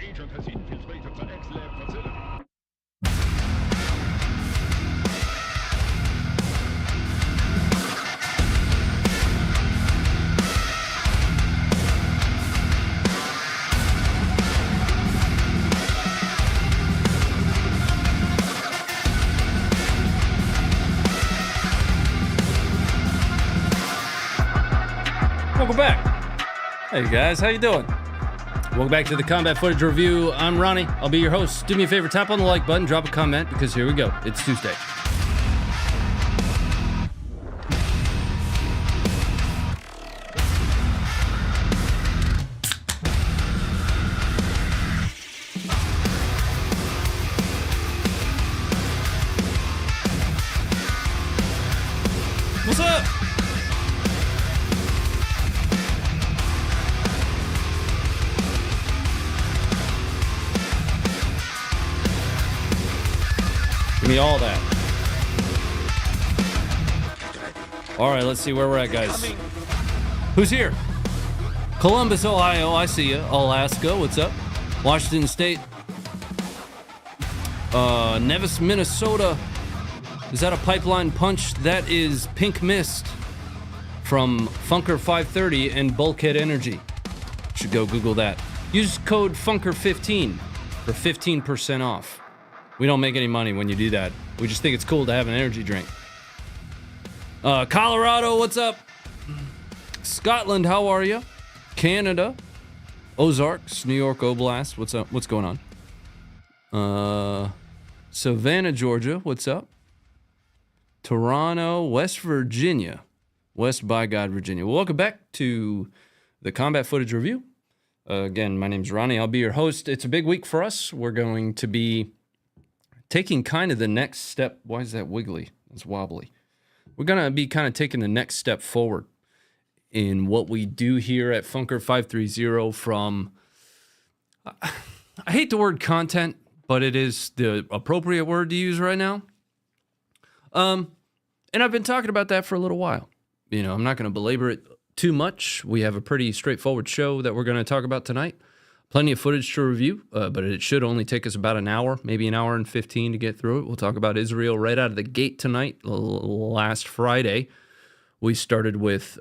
agent has infiltrated the X-Lab facility. Welcome back. Hey guys, how you doing? Welcome back to the Combat Footage Review. I'm Ronnie. I'll be your host. Do me a favor, tap on the like button, drop a comment, because here we go. It's Tuesday. What's up? Give me all that. All right, let's see where we're at, guys. Who's here? Columbus, Ohio. I see you. Alaska, what's up? Washington State. Nevis, Minnesota. Is that a pipeline punch? That is Pink Mist from Funker 530 and Bulkhead Energy. Should go Google that. Use code Funker15 for 15% off. We don't make any money when you do that. We just think it's cool to have an energy drink. Colorado, what's up? Scotland, how are you? Canada, Ozarks, New York Oblast, what's up? What's going on? Savannah, Georgia, what's up? Toronto, West Virginia, West by God, Virginia. Welcome back to the Combat Footage Review. Again, my name's Ronnie. I'll be your host. It's a big week for us. We're going to be taking kind of the next step. Why is that wiggly? It's wobbly. We're going to be kind of taking the next step forward in what we do here at Funker 530 from, I hate the word content, but it is the appropriate word to use right now. And I've been talking about that for a little while. You know, I'm not going to belabor it too much. We have a pretty straightforward show that we're going to talk about tonight. Plenty of footage to review, but it should only take us about an hour, maybe an hour and 15 to get through it. We'll talk about Israel right out of the gate tonight. Last Friday, we started with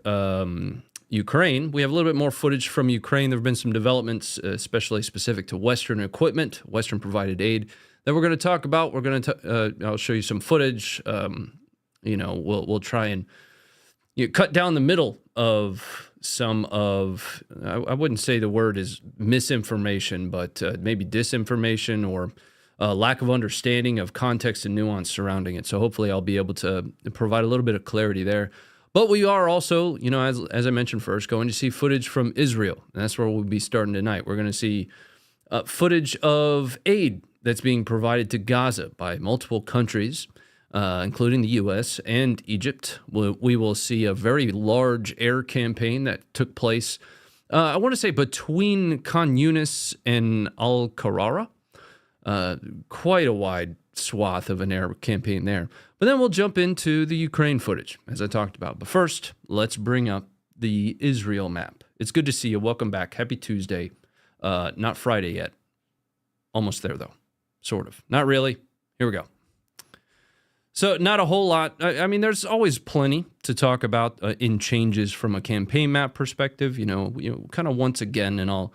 Ukraine. We have a little bit more footage from Ukraine. There have been some developments, especially specific to Western equipment, Western provided aid, that we're going to talk about. We're going to, I'll show you some footage. You know, we'll try and cut down the middle of some of, I wouldn't say the word is misinformation, but maybe disinformation or lack of understanding of context and nuance surrounding it. So hopefully I'll be able to provide a little bit of clarity there. But we are also, you know, as I mentioned first, going to see footage from Israel. And that's where we'll be starting tonight. We're going to see footage of aid that's being provided to Gaza by multiple countries, including the U.S. and Egypt. We will see a very large air campaign that took place, I want to say, between Khan Yunis and Al-Qarara. Quite a wide swath of an air campaign there. But then we'll jump into the Ukraine footage, as I talked about. But first, let's bring up the Israel map. It's good to see you. Welcome back. Happy Tuesday. Not Friday yet. Almost there, though. Sort of. Not really. Here we go. So not a whole lot. I mean, there's always plenty to talk about in changes from a campaign map perspective. You know, kind of once again, and I'll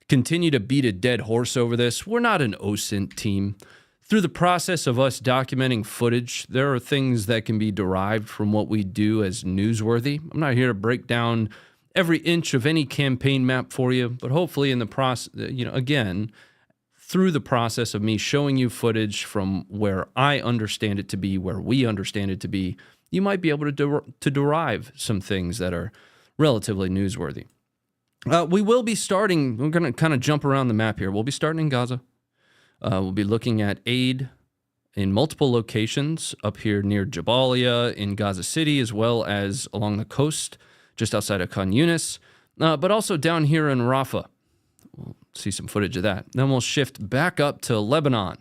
continue to beat a dead horse over this. We're not an OSINT team. Through the process of us documenting footage, there are things that can be derived from what we do as newsworthy. I'm not here to break down every inch of any campaign map for you, but hopefully in the process, you know, again, through the process of me showing you footage from where I understand it to be, where we understand it to be, you might be able to derive some things that are relatively newsworthy. We will be starting, we're going to kind of jump around the map here. We'll be starting in Gaza. We'll be looking at aid in multiple locations up here near Jabalia in Gaza City, as well as along the coast just outside of Khan Yunis, but also down here in Rafah. We'll see some footage of that. Then we'll shift back up to Lebanon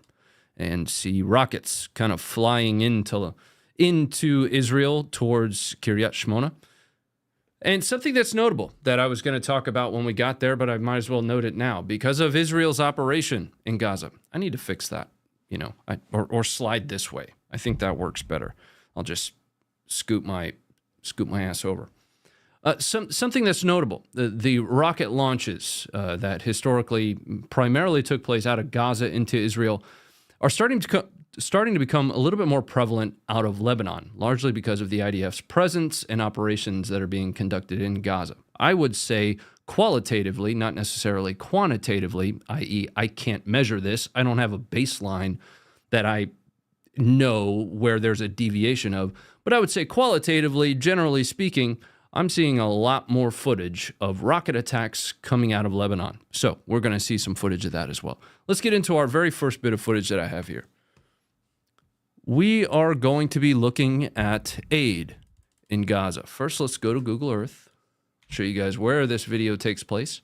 and see rockets kind of flying into Israel towards Kiryat Shmona. And something that's notable that I was going to talk about when we got there, but I might as well note it now. Because of Israel's operation in Gaza, I need to fix that, or slide this way. I think that works better. I'll just scoot my ass over. Something that's notable, the rocket launches that historically primarily took place out of Gaza into Israel are starting to become a little bit more prevalent out of Lebanon, largely because of the IDF's presence and operations that are being conducted in Gaza. I would say qualitatively, not necessarily quantitatively, i.e. I can't measure this. I don't have a baseline that I know where there's a deviation of, but I would say qualitatively, generally speaking, I'm seeing a lot more footage of rocket attacks coming out of Lebanon. So we're going to see some footage of that as well. Let's get into our very first bit of footage that I have here. We are going to be looking at aid in Gaza. First, let's go to Google Earth, show you guys where this video takes place.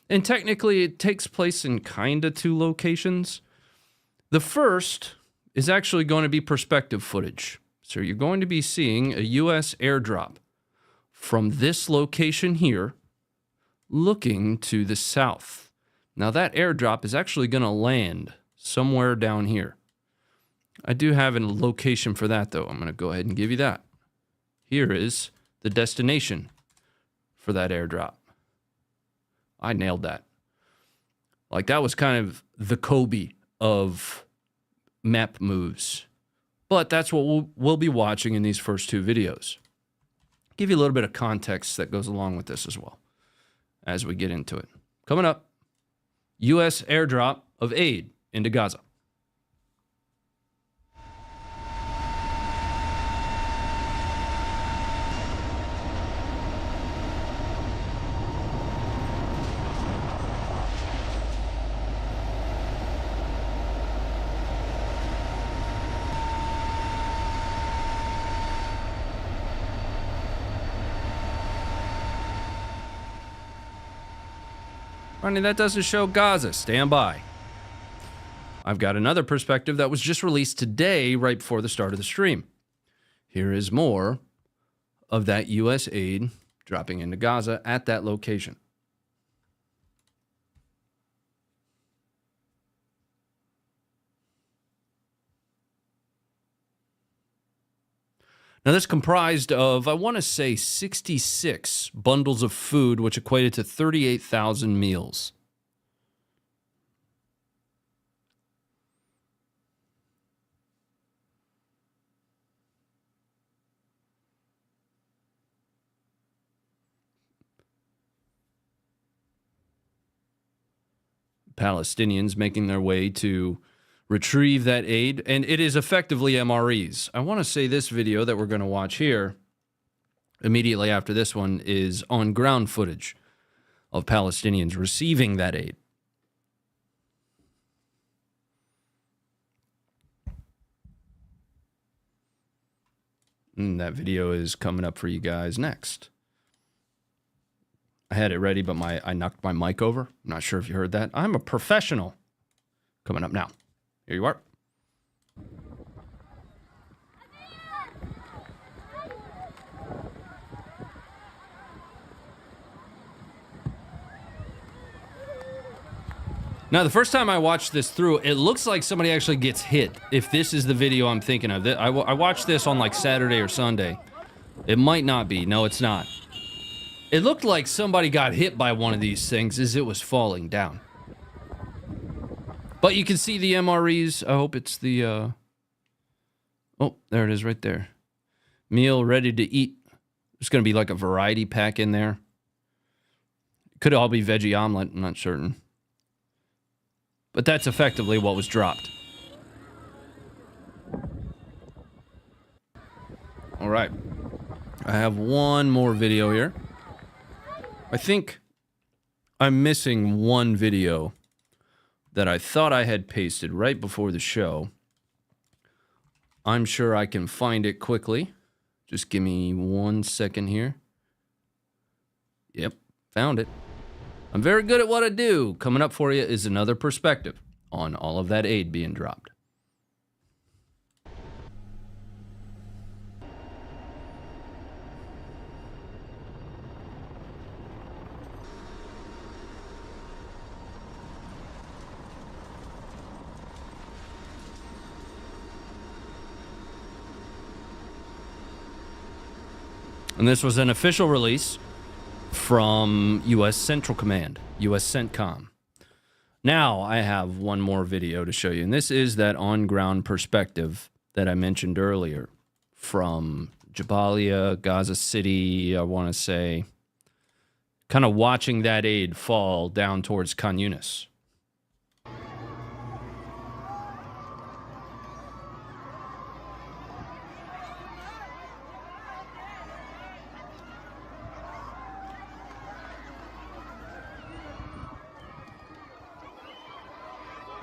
And technically, it takes place in kind of two locations. The first is actually going to be perspective footage. So you're going to be seeing a U.S. airdrop from this location here, looking to the south. Now that airdrop is actually going to land somewhere down here. I do have a location for that, though. I'm going to go ahead and give you that. Here is the destination for that airdrop. I nailed that. Like, that was kind of the Kobe of map moves. But that's what we'll be watching in these first two videos. Give you a little bit of context that goes along with this as well as we get into it. Coming up, U.S. airdrop of aid into Gaza. Ronnie, that doesn't show Gaza. Stand by. I've got another perspective that was just released today, right before the start of the stream. Here is more of that U.S. aid dropping into Gaza at that location. Now, this comprised of, I want to say, 66 bundles of food, which equated to 38,000 meals. Palestinians making their way to retrieve that aid, and it is effectively MREs. I want to say this video that we're going to watch here, immediately after this one, is on-ground footage of Palestinians receiving that aid. And that video is coming up for you guys next. I had it ready, but I knocked my mic over. I'm not sure if you heard that. I'm a professional. Coming up now. Here you are. Now, the first time I watched this through, it looks like somebody actually gets hit, if this is the video I'm thinking of. I watched this on like Saturday or Sunday. It might not be. No, it's not. It looked like somebody got hit by one of these things as it was falling down. But you can see the MREs. I hope it's the... Oh, there it is right there. Meal ready to eat. There's going to be like a variety pack in there. Could all be veggie omelet. I'm not certain. But that's effectively what was dropped. All right. I have one more video here. I think I'm missing one video that I thought I had pasted right before the show. I'm sure I can find it quickly. Just give me 1 second here. Yep, found it. I'm very good at what I do. Coming up for you is another perspective on all of that aid being dropped. And this was an official release from U.S. Central Command, U.S. CENTCOM. Now I have one more video to show you, and this is that on-ground perspective that I mentioned earlier from Jabalia, Gaza City, I want to say, kind of watching that aid fall down towards Khan Yunis.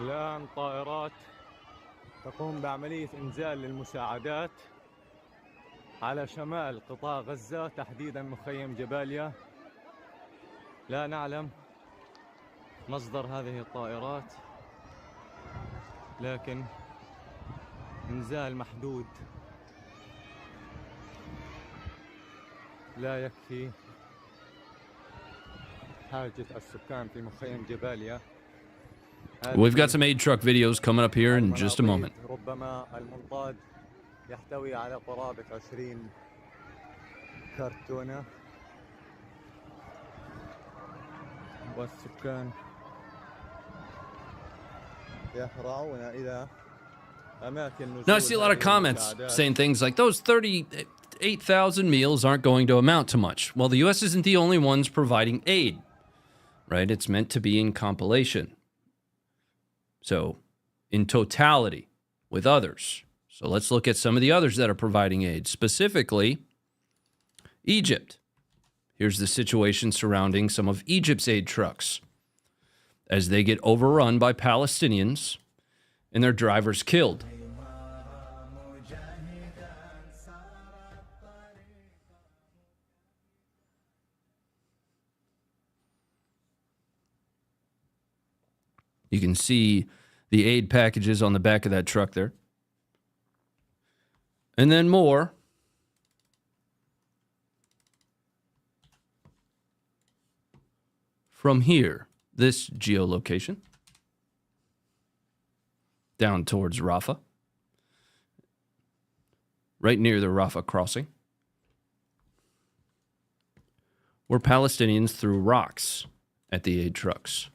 الآن طائرات تقوم بعملية إنزال للمساعدات على شمال قطاع غزة، تحديدا مخيم جباليا. لا نعلم مصدر هذه الطائرات، لكن إنزال محدود لا يكفي حاجة السكان في مخيم جباليا. We've got some aid truck videos coming up here in just a moment. ربما المنطاد يحتوي على قرابة 20 كرتونة، والسكان يهرعون إلى أماكن نزول. Now I see a lot of comments saying things like those 38,000 meals aren't going to amount to much. Well, the U.S. isn't the only ones providing aid, right? It's meant to be in compilation. So, in totality, with others. So let's look at some of the others that are providing aid. Specifically, Egypt. Here's the situation surrounding some of Egypt's aid trucks as they get overrun by Palestinians and their drivers killed. You can see the aid packages on the back of that truck there. And then more. From here, this geolocation, down towards Rafah, right near the Rafah crossing, where Palestinians threw rocks at the aid trucks.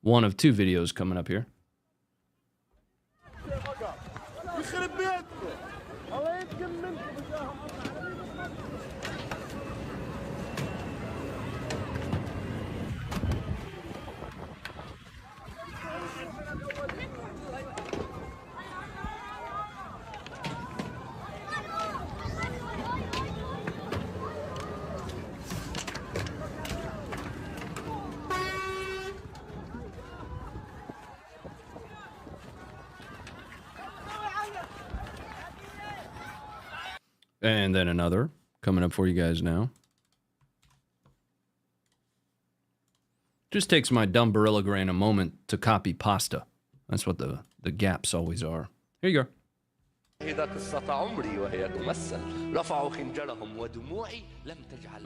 One of two videos coming up here. And then another coming up for you guys now. Just takes my dumb Barilla Grain a moment to copy pasta. That's what the gaps always are. Here you go. I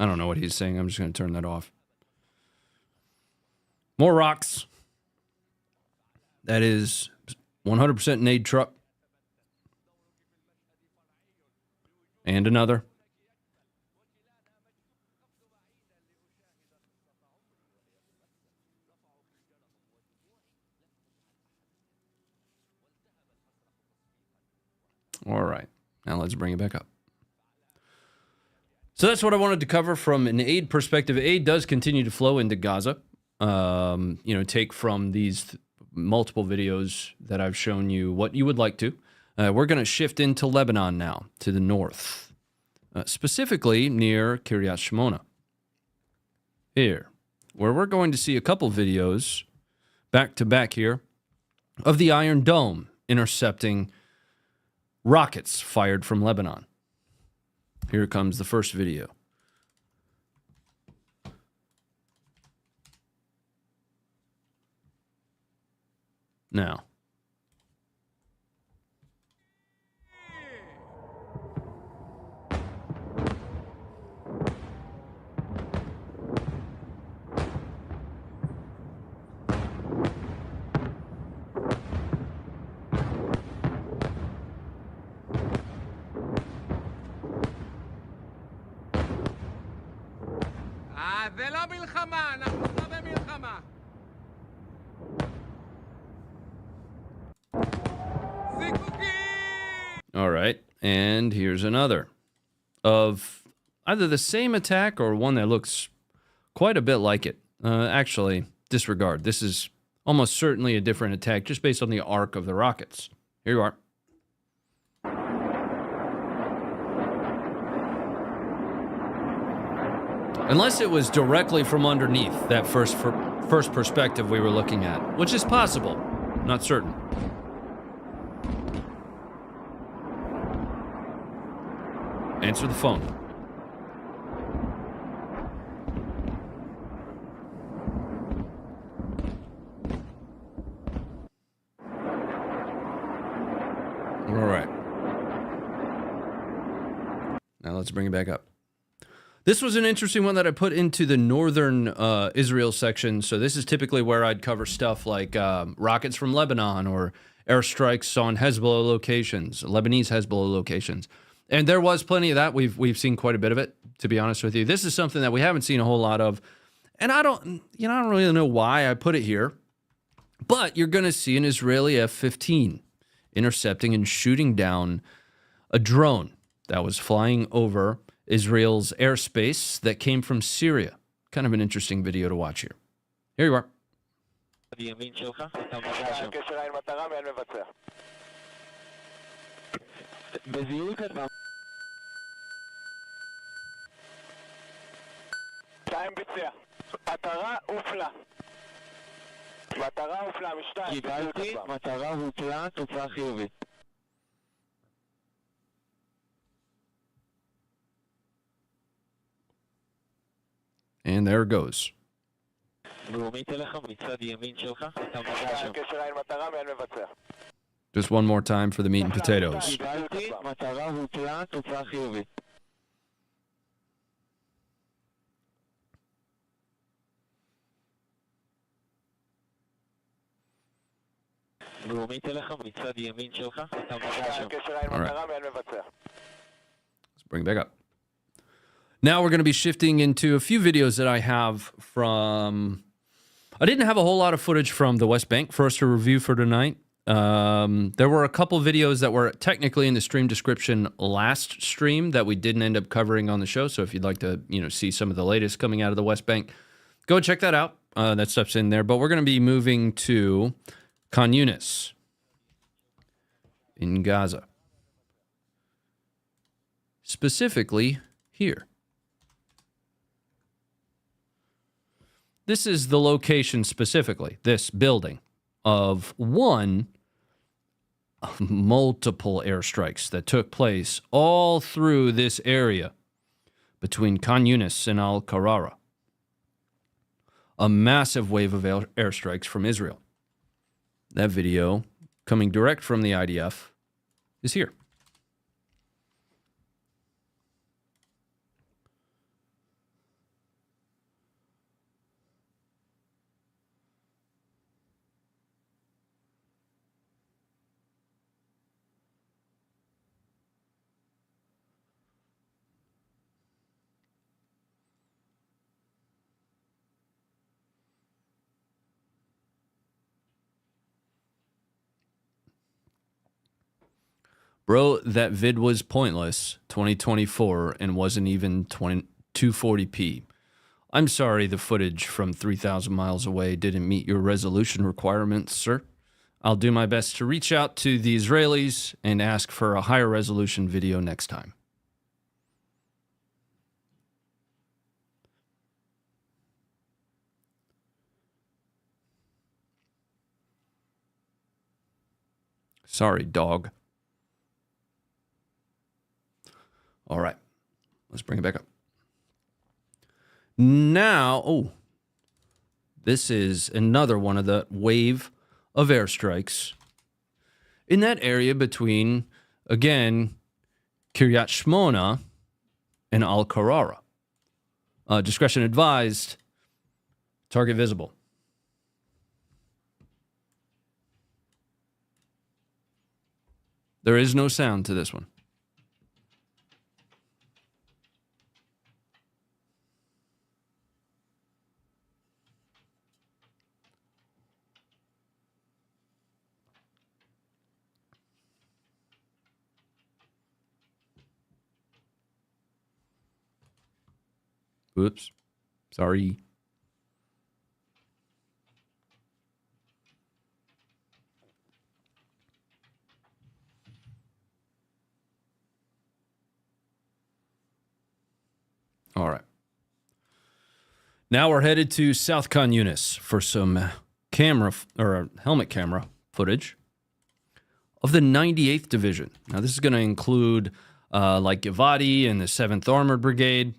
don't know what he's saying. I'm just going to turn that off. More rocks. That is 100% an aid truck. And another. All right. Now let's bring it back up. So that's what I wanted to cover from an aid perspective. Aid does continue to flow into Gaza. Take from these multiple videos that I've shown you what you would like to. We're going to shift into Lebanon now, to the north, specifically near Kiryat Shmona. Here, where we're going to see a couple videos back to back here of the Iron Dome intercepting rockets fired from Lebanon. Here comes the first video. Now, זה לא מלחמה, אנחנו לא במלחמה. All right, and here's another of either the same attack or one that looks quite a bit like it. Actually, disregard. This is almost certainly a different attack just based on the arc of the rockets. Here you are. Unless it was directly from underneath that first perspective we were looking at, which is possible, not certain. Answer the phone. All right. Now let's bring it back up. This was an interesting one that I put into the northern Israel section. So this is typically where I'd cover stuff like rockets from Lebanon or airstrikes on Hezbollah locations, Lebanese Hezbollah locations. And there was plenty of that. We've seen quite a bit of it, to be honest with you. This is something that we haven't seen a whole lot of. And I don't really know why I put it here. But you're going to see an Israeli F-15 intercepting and shooting down a drone that was flying over Israel's airspace that came from Syria. Kind of an interesting video to watch here. Here you are. And there it goes. Just one more time for the meat and potatoes. All right. Let's bring it back up. Now we're going to be shifting into a few videos that I have from... I didn't have a whole lot of footage from the West Bank for us to review for tonight. There were a couple videos that were technically in the stream description last stream that we didn't end up covering on the show. So if you'd like to, see some of the latest coming out of the West Bank, go check that out. That stuff's in there. But we're going to be moving to Khan Yunis in Gaza. Specifically here. This is the location specifically, this building, of one of multiple airstrikes that took place all through this area between Khan Yunis and Al-Qarara. A massive wave of airstrikes from Israel. That video, coming direct from the IDF, is here. Bro, that vid was pointless, 2024, and wasn't even 240p. I'm sorry the footage from 3,000 miles away didn't meet your resolution requirements, sir. I'll do my best to reach out to the Israelis and ask for a higher resolution video next time. Sorry, dog. All right, let's bring it back up. Now, this is another one of the wave of airstrikes in that area between, again, Kiryat Shmona and Al-Qarara. Discretion advised, target visible. There is no sound to this one. Oops. Sorry. All right. Now we're headed to South Khan Yunis for some camera or helmet camera footage of the 98th Division. Now this is going to include like Givati and the 7th Armored Brigade,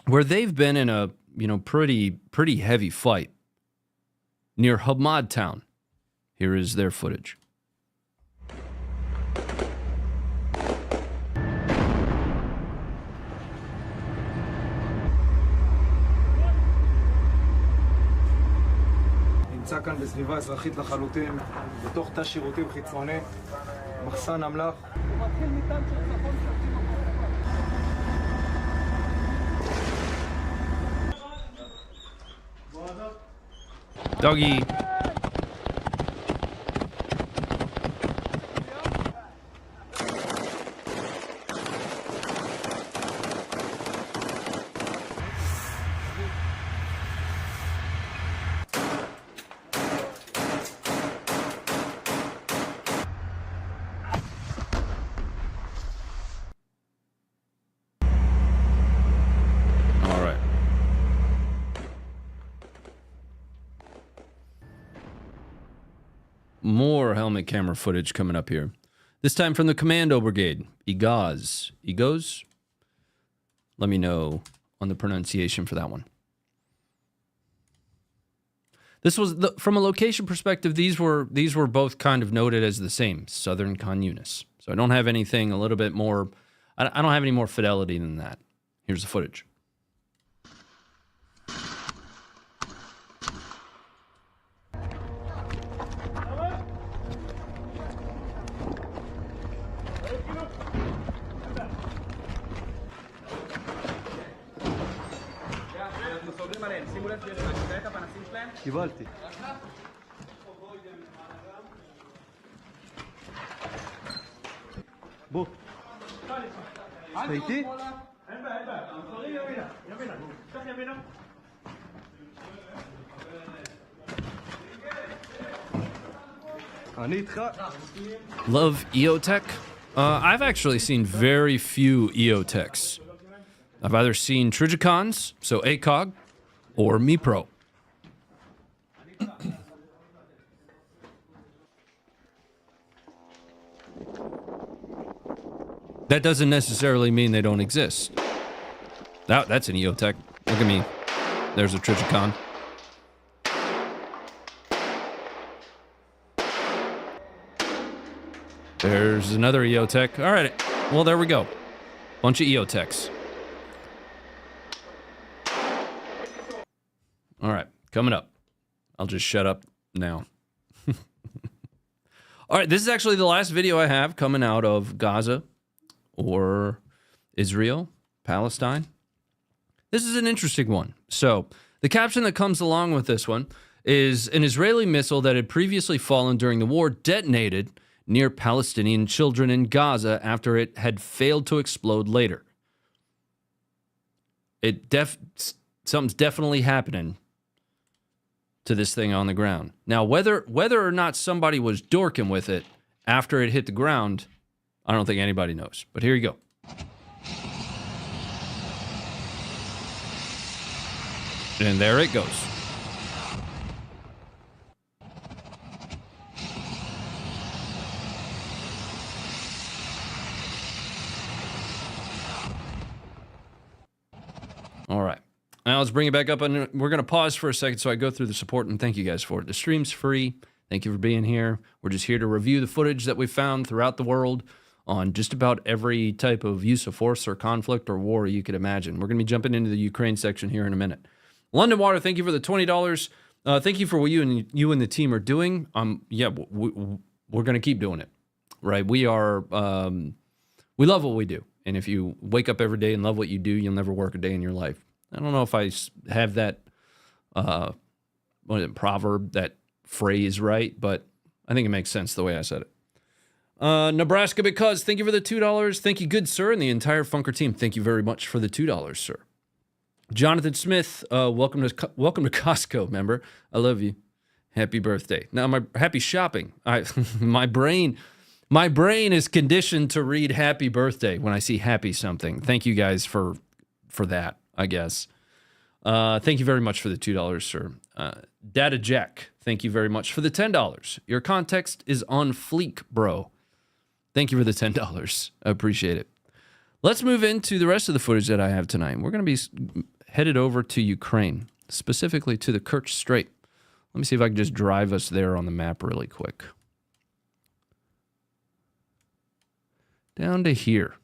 where they've been in a pretty heavy fight near Hamad Town. Here is their footage. נמצא כאן בסביבה אזרחית לחלוטין, בתוך תא שירותים חיצוני, מחסן אמל"ח. הוא מתחיל מטנק של צפון שופטים. Doggy. More helmet camera footage coming up here. This time from the Commando Brigade. Egoz. Egoz? Let me know on the pronunciation for that one. This was, from a location perspective, these were both kind of noted as the same. Southern Khan Yunis. So I don't have anything a little bit more, I don't have any more fidelity than that. Here's the footage. קיבלתי. בוא. אתה איתי? אין בעיה, אין בעיה. תחזרי ימינה. ימינה. קח ימינה. אני איתך. Love EOTech. I've actually seen very few EOTechs. I've either seen Trigicons, so ACOG, or MiPro. That doesn't necessarily mean they don't exist. That's an EOTech. Look at me. There's a Trigicon. There's another EOTech. All right. Well, there we go. Bunch of EOTechs. All right. Coming up. I'll just shut up now. All right. This is actually the last video I have coming out of Gaza or Israel, Palestine. This is an interesting one. So the caption that comes along with this one is an Israeli missile that had previously fallen during the war detonated near Palestinian children in Gaza after it had failed to explode later. Something's definitely happening to this thing on the ground. Now, whether or not somebody was dorking with it after it hit the ground, I don't think anybody knows. But here you go. And there it goes. All right. Now let's bring it back up, and we're going to pause for a second so I go through the support, and thank you guys for it. The stream's free. Thank you for being here. We're just here to review the footage that we found throughout the world on just about every type of use of force or conflict or war you could imagine. We're going to be jumping into the Ukraine section here in a minute. London Water, thank you for the $20. Thank you for what you and the team are doing. Yeah, we're going to keep doing it, right? We are, we love what we do. And if you wake up every day and love what you do, you'll never work a day in your life. I don't know if I have that, proverb, that phrase right, but I think it makes sense the way I said it. Nebraska Because, thank you for the $2. Thank you, good sir, and the entire Funker team. Thank you very much for the $2, sir. Jonathan Smith, welcome to Costco, member. I love you. Happy birthday. Now, happy shopping. My brain is conditioned to read happy birthday when I see happy something. Thank you guys for that, I guess. Thank you very much for the $2, sir. Data Jack, thank you very much for the $10. Your context is on fleek, bro. Thank you for the $10. I appreciate it. Let's move into the rest of the footage that I have tonight. We're going to be headed over to Ukraine, specifically to the Kerch Strait. Let me see if I can just drive us there on the map really quick. Down to here.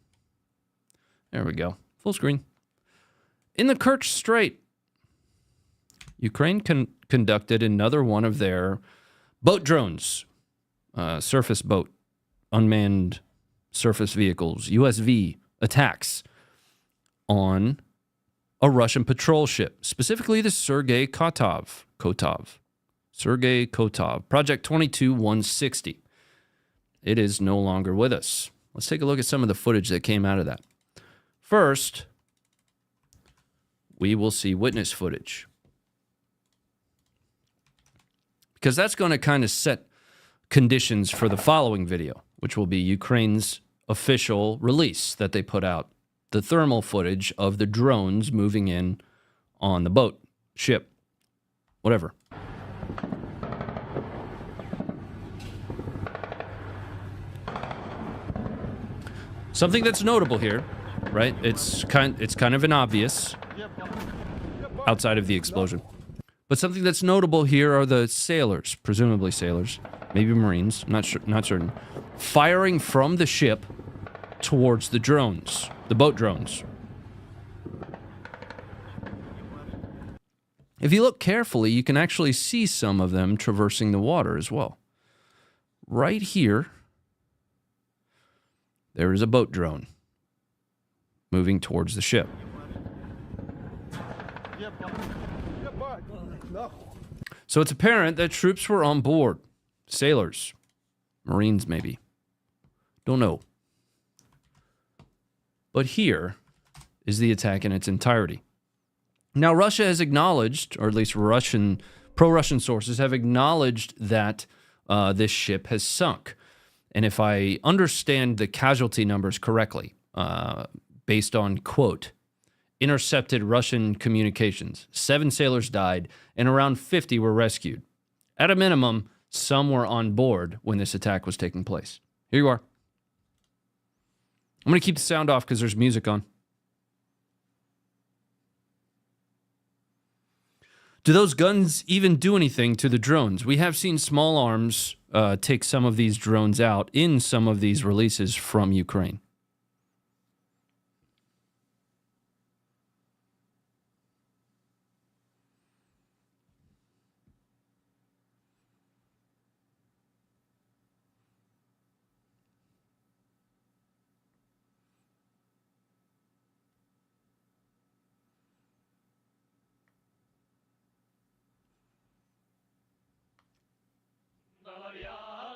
There we go. Full screen. In the Kerch Strait, Ukraine conducted another one of their boat drones, surface boat, unmanned surface vehicles, USV attacks on a Russian patrol ship, specifically the Sergey Kotov. Sergey Kotov, Project 22-160. It is no longer with us. Let's take a look at some of the footage that came out of that. First, we will see witness footage, because that's going to kind of set conditions for the following video, which will be Ukraine's official release that they put out, the thermal footage of the drones moving in on the boat, ship, whatever. Something that's notable here, right? It's kind of an obvious outside of the explosion. But something that's notable here are the sailors, presumably sailors, maybe Marines, not certain, firing from the ship towards the drones, the boat drones. If you look carefully, you can actually see some of them traversing the water as well. Right here, there is a boat drone moving towards the ship. So it's apparent that troops were on board. Sailors. Marines, maybe. Don't know. But here is the attack in its entirety. Now, Russia has acknowledged, or at least pro-Russian sources have acknowledged that this ship has sunk. And if I understand the casualty numbers correctly, based on, quote, intercepted Russian communications, 7 sailors died and around 50 were rescued. At a minimum, some were on board when this attack was taking place. Here you are. I'm going to keep the sound off because there's music on. Do those guns even do anything to the drones? We have seen small arms take some of these drones out in some of these releases from Ukraine.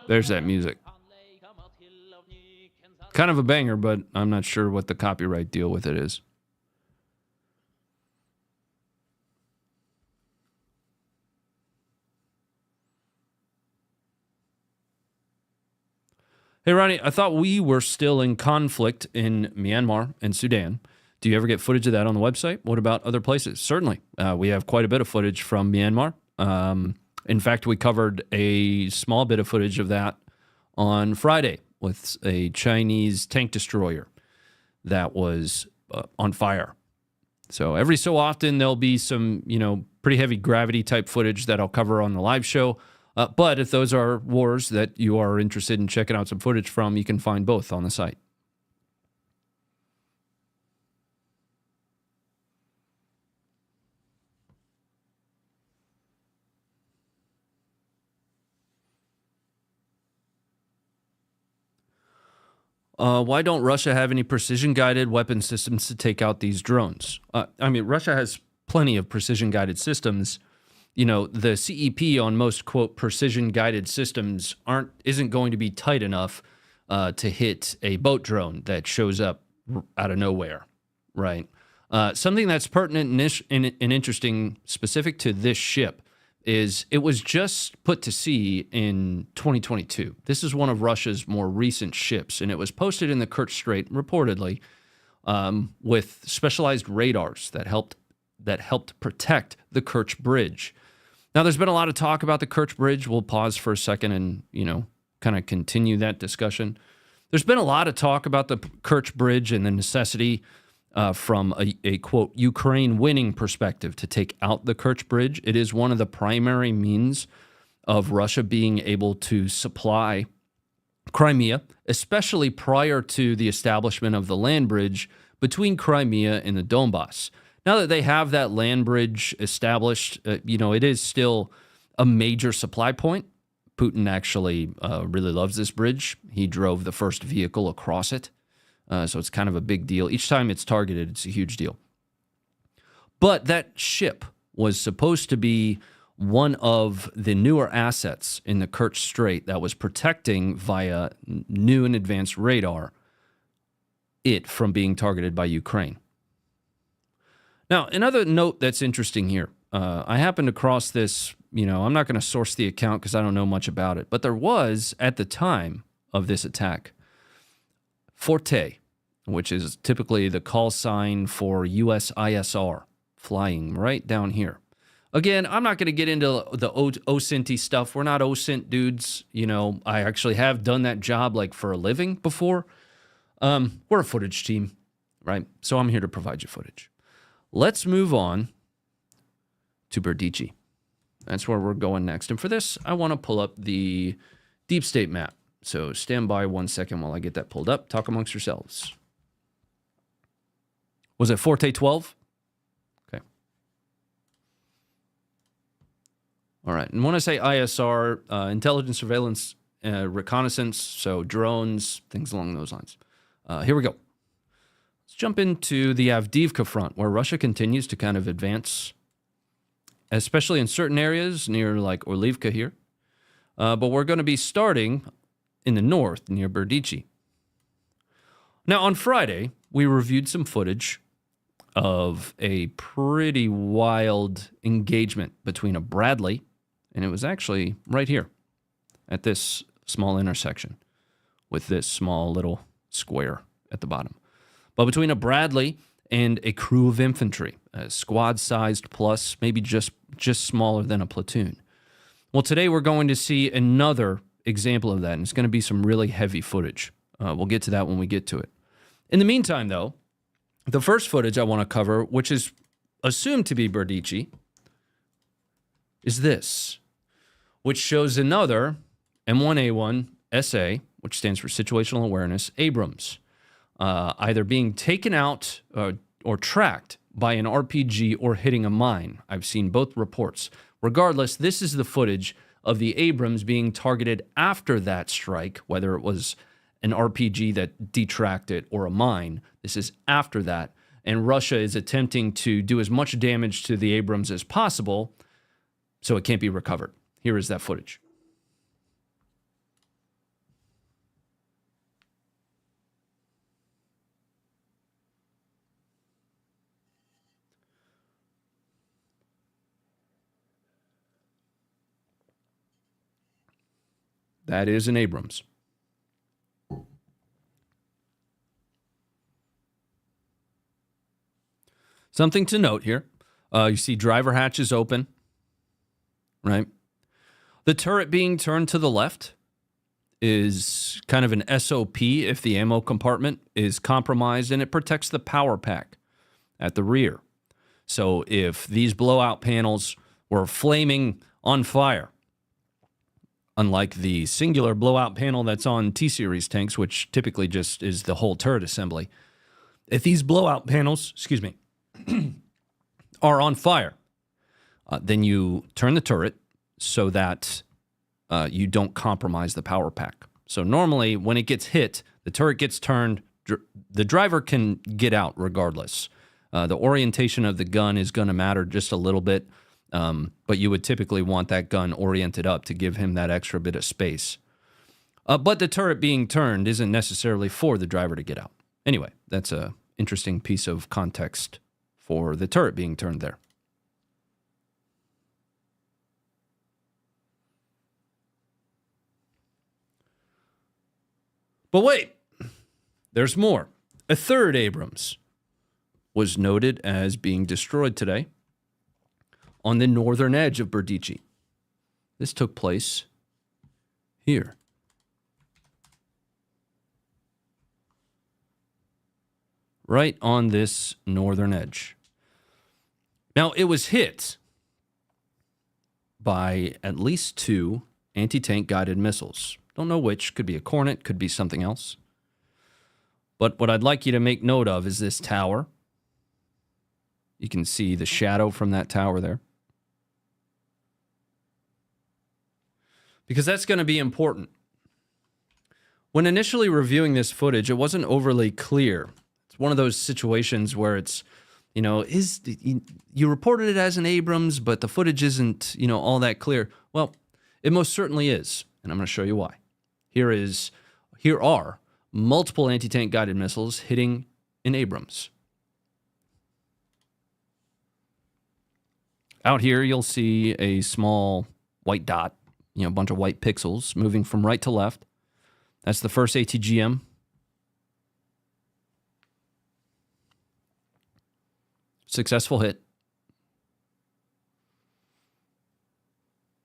There's that music. Kind of a banger, but I'm not sure what the copyright deal with it is. Hey, Ronnie, I thought we were still in conflict in Myanmar and Sudan. Do you ever get footage of that on the website? What about other places? Certainly. We have quite a bit of footage from Myanmar. In fact, we covered a small bit of footage of that on Friday with a Chinese tank destroyer that was on fire. So every so often there'll be some, pretty heavy gravity type footage that I'll cover on the live show. But if those are wars that you are interested in checking out some footage from, you can find both on the site. Why don't Russia have any precision-guided weapon systems to take out these drones? Russia has plenty of precision-guided systems. The CEP on most, quote, precision-guided systems isn't going to be tight enough to hit a boat drone that shows up out of nowhere, right? Something that's pertinent and interesting specific to this ship is it was just put to sea in 2022. This is one of Russia's more recent ships, and it was posted in the Kerch Strait, reportedly, with specialized radars that helped protect the Kerch Bridge. Now, there's been a lot of talk about the Kerch Bridge. We'll pause for a second and, kind of continue that discussion. There's been a lot of talk about the Kerch Bridge and the necessity from a quote, Ukraine winning perspective to take out the Kerch Bridge. It is one of the primary means of Russia being able to supply Crimea, especially prior to the establishment of the land bridge between Crimea and the Donbass. Now that they have that land bridge established, it is still a major supply point. Putin actually really loves this bridge. He drove the first vehicle across it. So it's kind of a big deal. Each time it's targeted, it's a huge deal. But that ship was supposed to be one of the newer assets in the Kerch Strait that was protecting via new and advanced radar it from being targeted by Ukraine. Now, another note that's interesting here. I happened across this, I'm not going to source the account because I don't know much about it, but there was, at the time of this attack, Forte, which is typically the call sign for US ISR, flying right down here. Again, I'm not going to get into the OSINT-y stuff. We're not OSINT dudes. I actually have done that job for a living before. We're a footage team, right? So I'm here to provide you footage. Let's move on to Berdychi. That's where we're going next. And for this, I want to pull up the deep state map. So stand by 1 second while I get that pulled up. Talk amongst yourselves. Was it Forte 12? Okay. All right. And when I say ISR, intelligence, surveillance, reconnaissance, so drones, things along those lines. Here we go. Let's jump into the Avdiivka front, where Russia continues to kind of advance, especially in certain areas near Orlivka here. But we're going to be starting in the north near Berdychi. Now, on Friday, we reviewed some footage of a pretty wild engagement between a Bradley, and it was actually right here at this small intersection with this small little square at the bottom. But between a Bradley and a crew of infantry, squad-sized plus, maybe just smaller than a platoon. Well, today we're going to see another example of that, and it's going to be some really heavy footage. We'll get to that when we get to it. In the meantime, though, the first footage I want to cover, which is assumed to be Berdychi, is this, which shows another M1A1 SA, which stands for Situational Awareness, Abrams, either being taken out or tracked by an RPG or hitting a mine. I've seen both reports. Regardless, this is the footage of the Abrams being targeted after that strike, whether it was an RPG that detracted or a mine. This is after that. And Russia is attempting to do as much damage to the Abrams as possible so it can't be recovered. Here is that footage. That is an Abrams. Something to note here. You see driver hatches open, right? The turret being turned to the left is kind of an SOP if the ammo compartment is compromised, and it protects the power pack at the rear. So if these blowout panels were flaming on fire, unlike the singular blowout panel that's on T-Series tanks, which typically just is the whole turret assembly, if these blowout panels, are on fire, then you turn the turret so that you don't compromise the power pack. So normally when it gets hit, the turret gets turned, the driver can get out regardless. The orientation of the gun is going to matter just a little bit, but you would typically want that gun oriented up to give him that extra bit of space. But the turret being turned isn't necessarily for the driver to get out. Anyway, that's an interesting piece of context for the turret being turned there. But wait, there's more. A third Abrams was noted as being destroyed today on the northern edge of Berdychi. This took place here. Right on this northern edge. Now, it was hit by at least 2 anti-tank guided missiles. Don't know which. Could be a Cornet, could be something else. But what I'd like you to make note of is this tower. You can see the shadow from that tower there. Because that's going to be important. When initially reviewing this footage, it wasn't overly clear. It's one of those situations where it's, you reported it as an Abrams, but the footage isn't, all that clear. Well, it most certainly is, and I'm going to show you why. Here are multiple anti-tank guided missiles hitting an Abrams. Out here, you'll see a small white dot, a bunch of white pixels moving from right to left. That's the first ATGM. Successful hit.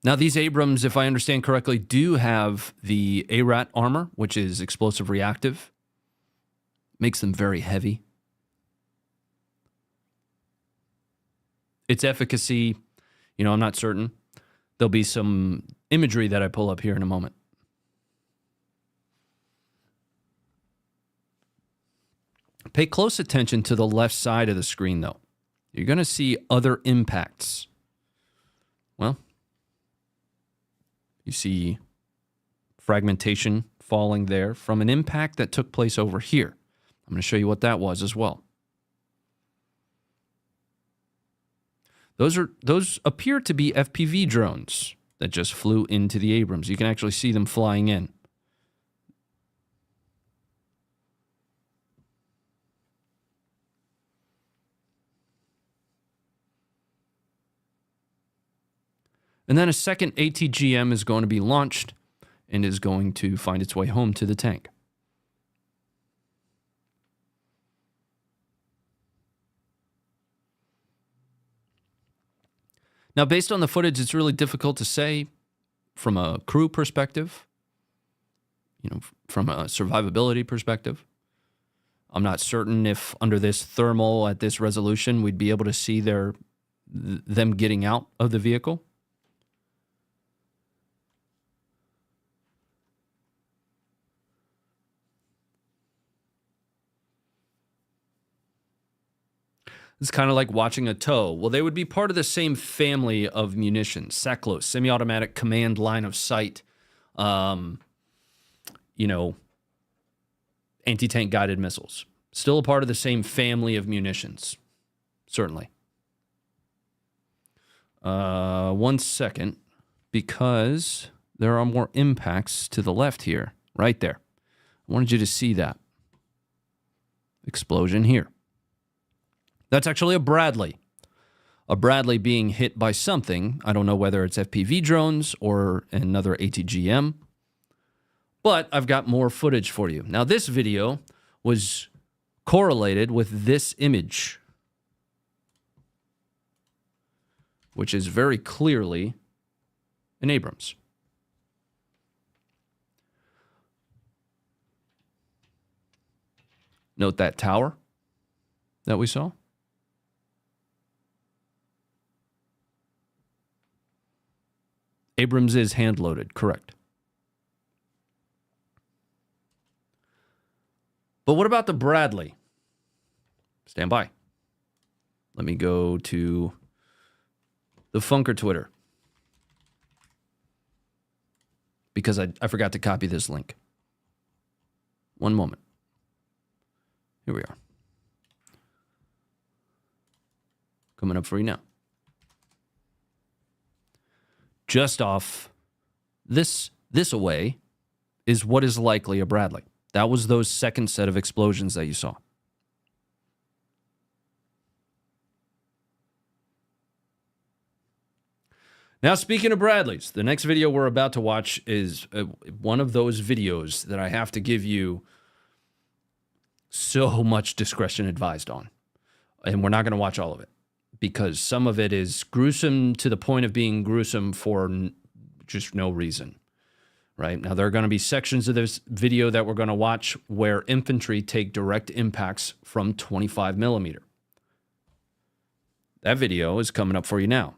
Now, these Abrams, if I understand correctly, do have the ARAT armor, which is explosive reactive. Makes them very heavy. Its efficacy, I'm not certain. There'll be some imagery that I pull up here in a moment. Pay close attention to the left side of the screen, though. You're going to see other impacts. Well, you see fragmentation falling there from an impact that took place over here. I'm going to show you what that was as well. Those appear to be FPV drones that just flew into the Abrams. You can actually see them flying in. And then a second ATGM is going to be launched and is going to find its way home to the tank. Now, based on the footage, it's really difficult to say from a crew perspective, from a survivability perspective. I'm not certain if under this thermal at this resolution, we'd be able to see them getting out of the vehicle. It's kind of like watching a tow. Well, they would be part of the same family of munitions. SACLOS, semi-automatic command line of sight, anti-tank guided missiles. Still a part of the same family of munitions, certainly. 1 second, because there are more impacts to the left here, right there. I wanted you to see that. Explosion here. That's actually a Bradley. A Bradley being hit by something. I don't know whether it's FPV drones or another ATGM. But I've got more footage for you. Now, this video was correlated with this image, which is very clearly an Abrams. Note that tower that we saw. Abrams is hand-loaded, correct. But what about the Bradley? Stand by. Let me go to the Funker Twitter, because I forgot to copy this link. One moment. Here we are. Coming up for you now. Just off this away is what is likely a Bradley. That was those second set of explosions that you saw. Now, speaking of Bradleys, the next video we're about to watch is one of those videos that I have to give you so much discretion advised on. And we're not going to watch all of it because some of it is gruesome to the point of being gruesome for just no reason. Right? Now, there are going to be sections of this video that we're going to watch where infantry take direct impacts from 25 millimeter. That video is coming up for you now.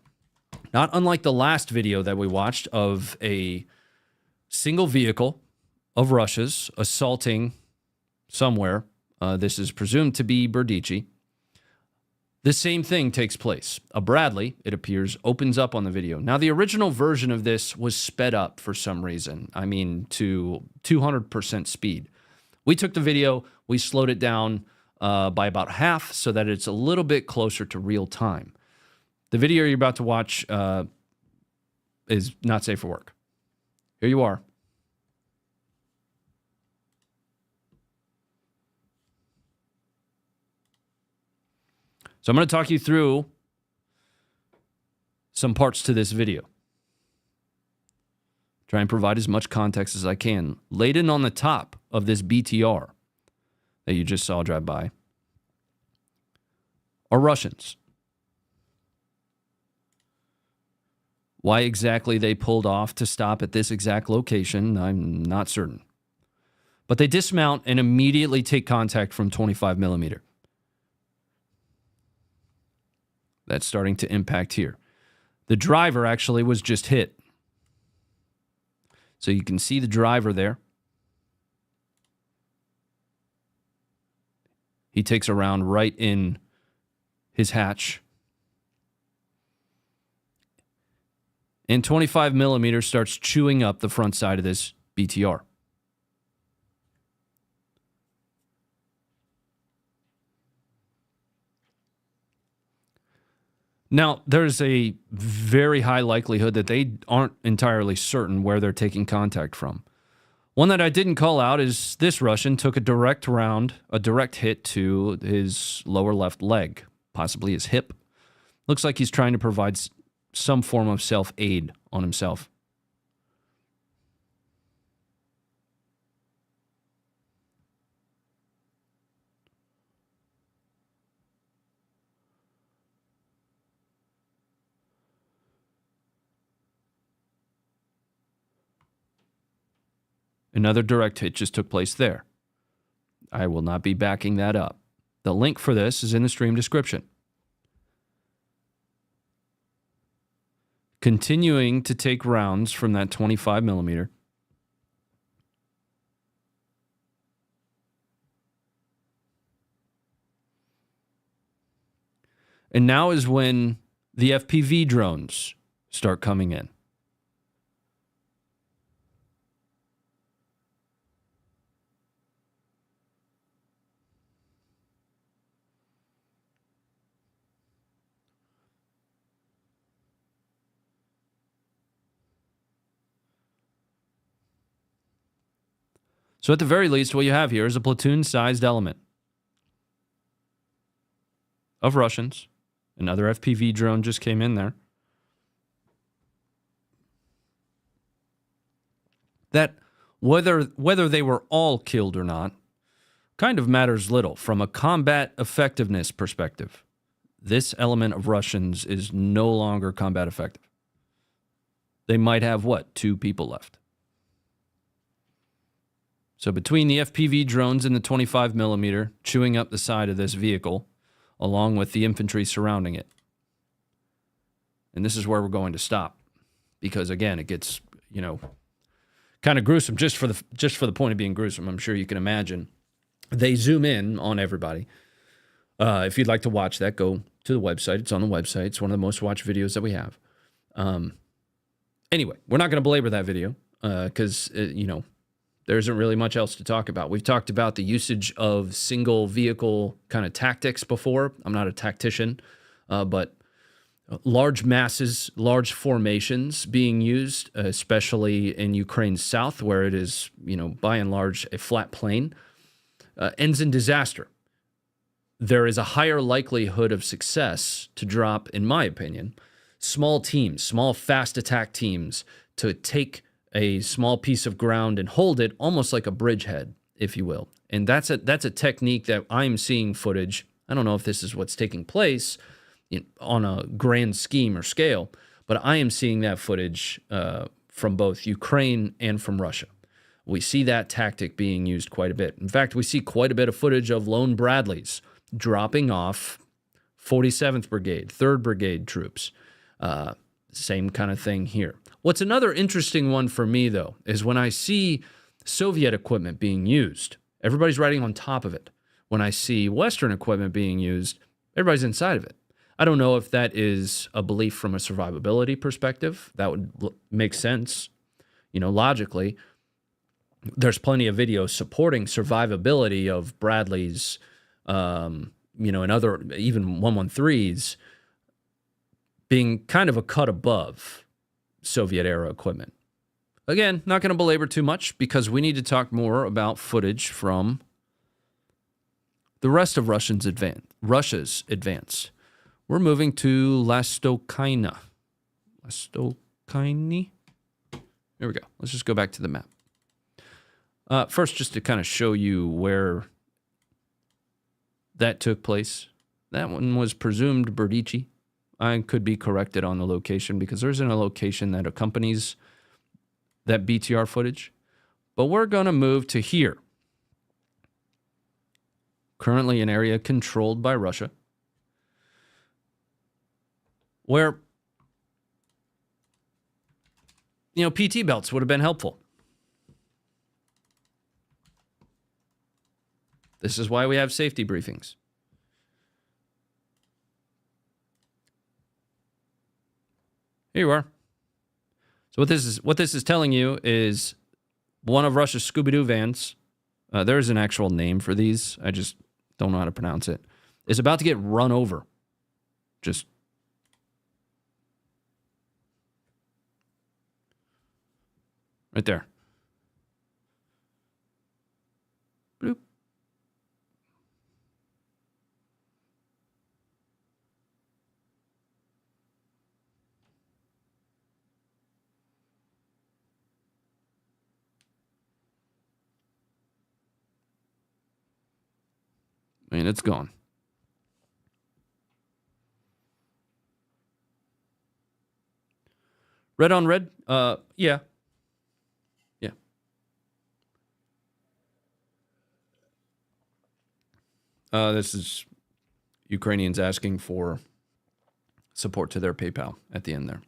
Not unlike the last video that we watched of a single vehicle of Russia's assaulting somewhere. This is presumed to be Berdychi. The same thing takes place. A Bradley, it appears, opens up on the video. Now, the original version of this was sped up for some reason. I mean, to 200% speed. We took the video, we slowed it down by about half so that it's a little bit closer to real time. The video you're about to watch is not safe for work. Here you are. So I'm going to talk you through some parts to this video. Try and provide as much context as I can. Laden on the top of this BTR that you just saw drive by are Russians. Why exactly they pulled off to stop at this exact location, I'm not certain. But they dismount and immediately take contact from 25 millimeter. That's starting to impact here. The driver actually was just hit. So you can see the driver there. He takes a round right in his hatch. And 25 millimeter starts chewing up the front side of this BTR. Now, there's a very high likelihood that they aren't entirely certain where they're taking contact from. One that I didn't call out is this Russian took a direct hit to his lower left leg, possibly his hip. Looks like he's trying to provide some form of self-aid on himself. Another direct hit just took place there. I will not be backing that up. The link for this is in the stream description. Continuing to take rounds from that 25 millimeter. And now is when the FPV drones start coming in. So at the very least, what you have here is a platoon-sized element of Russians. Another FPV drone just came in there. That whether they were all killed or not kind of matters little from a combat effectiveness perspective. This element of Russians is no longer combat effective. They might have, 2 people left. So between the FPV drones and the 25 millimeter chewing up the side of this vehicle, along with the infantry surrounding it. And this is where we're going to stop. Because again, it gets, kind of gruesome just for the point of being gruesome. I'm sure you can imagine. They zoom in on everybody. If you'd like to watch that, go to the website. It's on the website. It's one of the most watched videos that we have. Anyway, we're not going to belabor that video because, there isn't really much else to talk about. We've talked about the usage of single vehicle kind of tactics before. I'm not a tactician, but large masses, large formations being used, especially in Ukraine's south, where it is, by and large, a flat plain, ends in disaster. There is a higher likelihood of success to drop, in my opinion, small teams, small fast attack teams to take a small piece of ground and hold it almost like a bridgehead, if you will. And that's a technique that I'm seeing footage. I don't know if this is what's taking place on a grand scheme or scale, but I am seeing that footage from both Ukraine and from Russia. We see that tactic being used quite a bit. In fact, we see quite a bit of footage of lone Bradleys dropping off 47th Brigade, 3rd Brigade troops. Same kind of thing here. What's another interesting one for me, though, is when I see Soviet equipment being used, everybody's riding on top of it. When I see Western equipment being used, everybody's inside of it. I don't know if that is a belief from a survivability perspective. That would make sense, logically. There's plenty of videos supporting survivability of Bradleys, and other, even 113s, being kind of a cut above Soviet-era equipment. Again, not going to belabor too much because we need to talk more about footage from the rest of Russia's advance. We're moving to Lastokaina. Lastokaini? There we go. Let's just go back to the map. First, just to kind of show you where that took place. That one was presumed Berdychi. I could be corrected on the location because there isn't a location that accompanies that BTR footage. But we're going to move to here. Currently an area controlled by Russia, where, PT belts would have been helpful. This is why we have safety briefings. Here you are. So what this is telling you is one of Russia's Scooby-Doo vans, there is an actual name for these, I just don't know how to pronounce it, is about to get run over. Just right there. Bloop. And it's gone. Red on red? Yeah. Yeah. This is Ukrainians asking for support to their PayPal at the end there.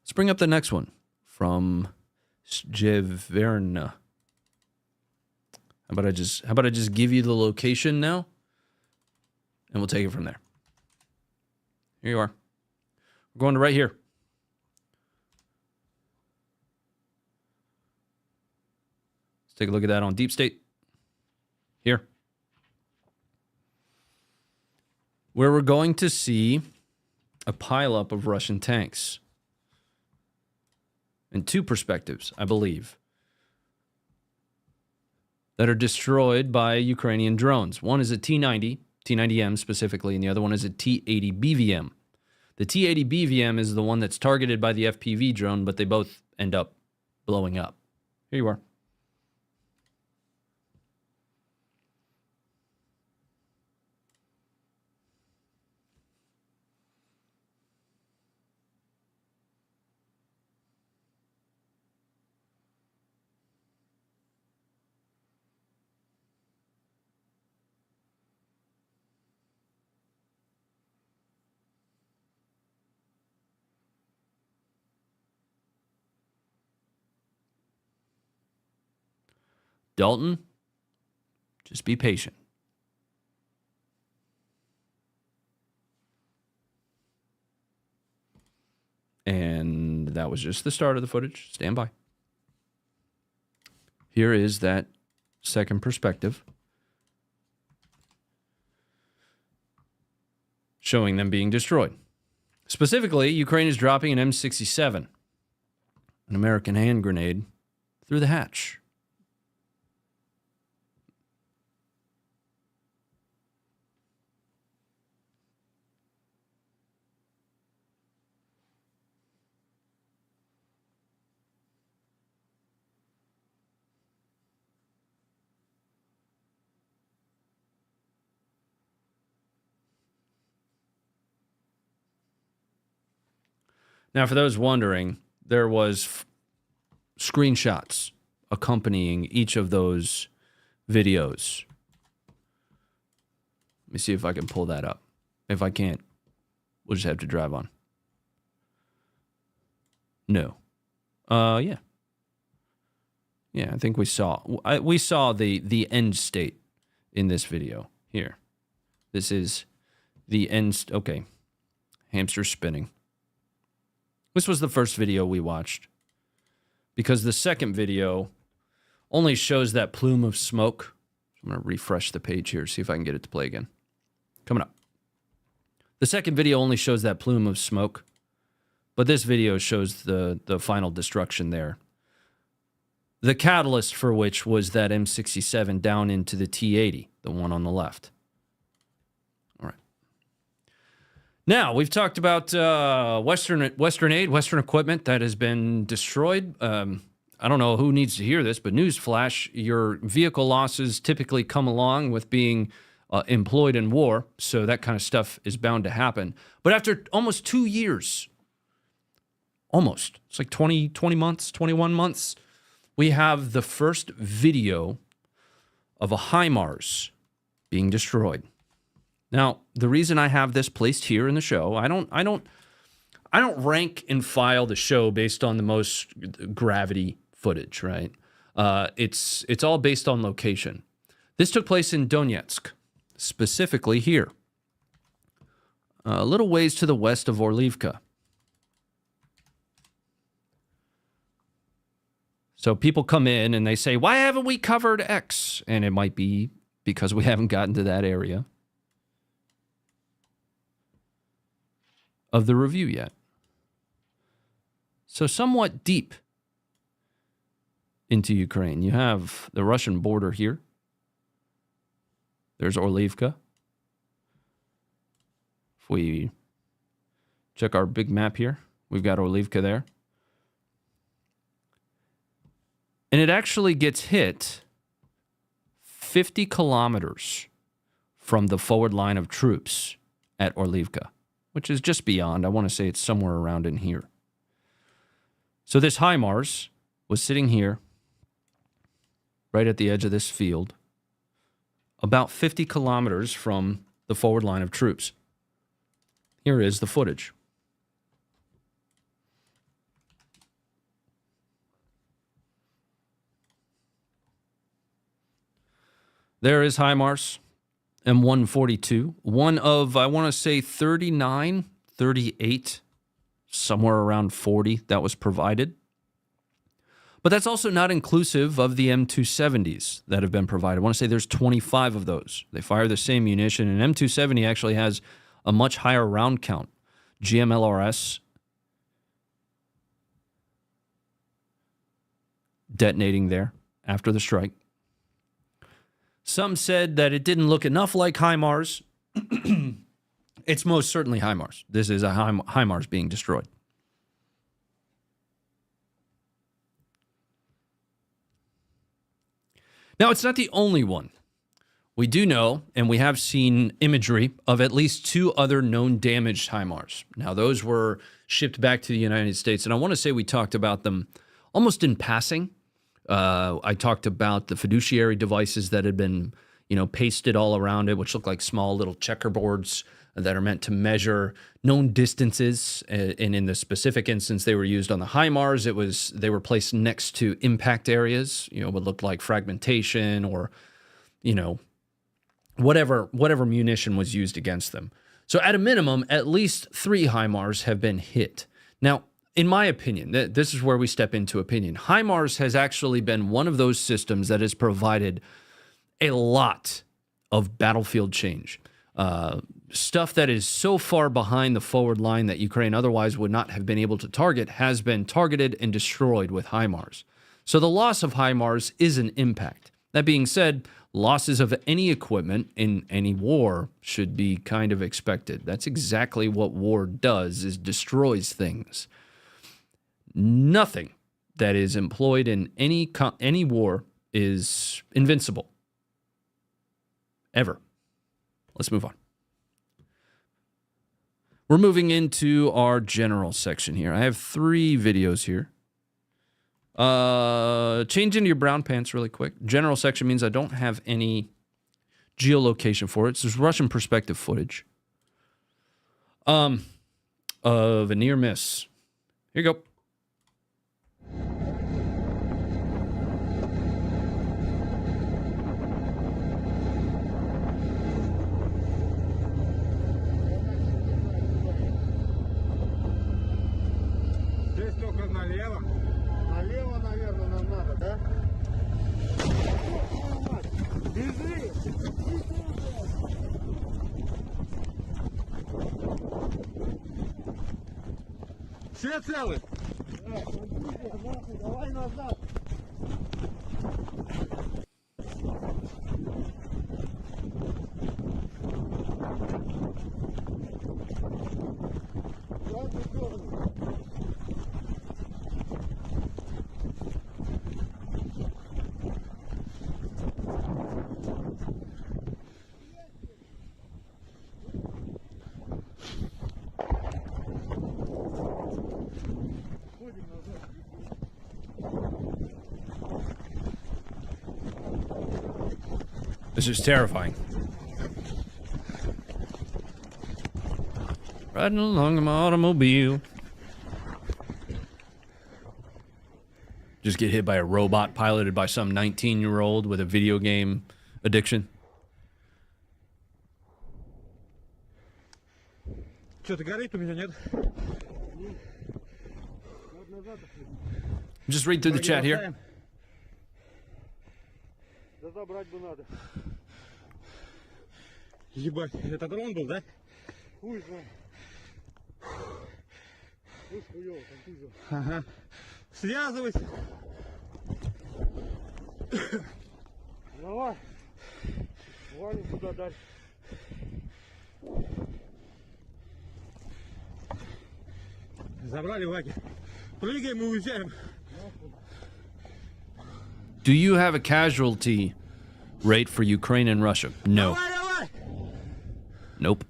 Let's bring up the next one from Stjeverna. How about I just give you the location now? And we'll take it from there. Here you are. We're going to right here. Let's take a look at that on Deep State. Here. Where we're going to see a pileup of Russian tanks. In two perspectives, I believe, that are destroyed by Ukrainian drones. One is a T-90, T-90M specifically, and the other one is a T-80 BVM. The T-80 BVM is the one that's targeted by the FPV drone, but they both end up blowing up. Here you are. Dalton, just be patient. And that was just the start of the footage. Stand by. Here is that second perspective, showing them being destroyed. Specifically, Ukraine is dropping an M67, an American hand grenade, through the hatch. Now, for those wondering, there was screenshots accompanying each of those videos. Let me see if I can pull that up. If I can't, we'll just have to drive on. No. Yeah. Yeah, I think we saw the end state in this video here. This is the end. Okay. Hamster spinning. This was the first video we watched because the second video only shows that plume of smoke. I'm going to refresh the page here, see if I can get it to play again. Coming up. The second video only shows that plume of smoke, but this video shows the final destruction there. The catalyst for which was that M67 down into the T-80, the one on the left. All right. Now, we've talked about Western aid, Western equipment that has been destroyed. I don't know who needs to hear this, but newsflash, your vehicle losses typically come along with being employed in war, so that kind of stuff is bound to happen. But after almost 2 years, it's like 20 months, 21 months, we have the first video of a HIMARS being destroyed. Now, the reason I have this placed here in the show, I don't rank and file the show based on the most gravity footage, right? It's all based on location. This took place in Donetsk, specifically here, a little ways to the west of Orlivka. So people come in and they say, why haven't we covered X? And it might be because we haven't gotten to that area of the review yet. So somewhat deep into Ukraine. You have the Russian border here. There's Orlivka. If we check our big map here, we've got Orlivka there. And it actually gets hit 50 kilometers from the forward line of troops at Orlivka, which is just beyond. I want to say it's somewhere around in here. So this HIMARS was sitting here, right at the edge of this field, about 50 kilometers from the forward line of troops. Here is the footage. There is HIMARS M142, one of, I want to say, 39, 38, somewhere around 40 that was provided. But that's also not inclusive of the M270s that have been provided. I want to say there's 25 of those. They fire the same munition, and M270 actually has a much higher round count. GMLRS detonating there after the strike. Some said that it didn't look enough like HIMARS. It's most certainly HIMARS. This is a HIMARS being destroyed. Now, it's not the only one. We do know, and we have seen imagery of at least 2 other known damaged HIMARS. Now, those were shipped back to the United States, and I want to say we talked about them almost in passing. I talked about the fiduciary devices that had been, pasted all around it, which look like small little checkerboards that are meant to measure known distances. And in the specific instance they were used on the HIMARS, they were placed next to impact areas, what looked like fragmentation or, whatever munition was used against them. So at a minimum, at least 3 HIMARS have been hit. Now, in my opinion, this is where we step into opinion. HIMARS has actually been one of those systems that has provided a lot of battlefield change. Stuff that is so far behind the forward line that Ukraine otherwise would not have been able to target has been targeted and destroyed with HIMARS. So the loss of HIMARS is an impact. That being said, losses of any equipment in any war should be kind of expected. That's exactly what war does, is destroys things. Nothing that is employed in any war is invincible. Ever. Let's move on. We're moving into our general section here. I have 3 videos here. Change into your brown pants really quick. General section means I don't have any geolocation for it. It's just Russian perspective footage of a near miss. Here you go. Здесь только налево. Налево, наверное, нам надо, да? Бежи! Все целы? Давай назад. This is terrifying. Riding along in my automobile. Just get hit by a robot piloted by some 19-year-old with a video game addiction. Что-то горит у меня, нет? Just read through the chat here. Да забрать бы надо. Ебать, это дрон был, да? Хуй знает. Слышь, хуёво, контузия. Ага. Связывайся. Давай. Валим туда дальше. Забрали лагерь. Прыгаем и уезжаем. Do you have a casualty rate for Ukraine and Russia? No. Давай, давай. Nope.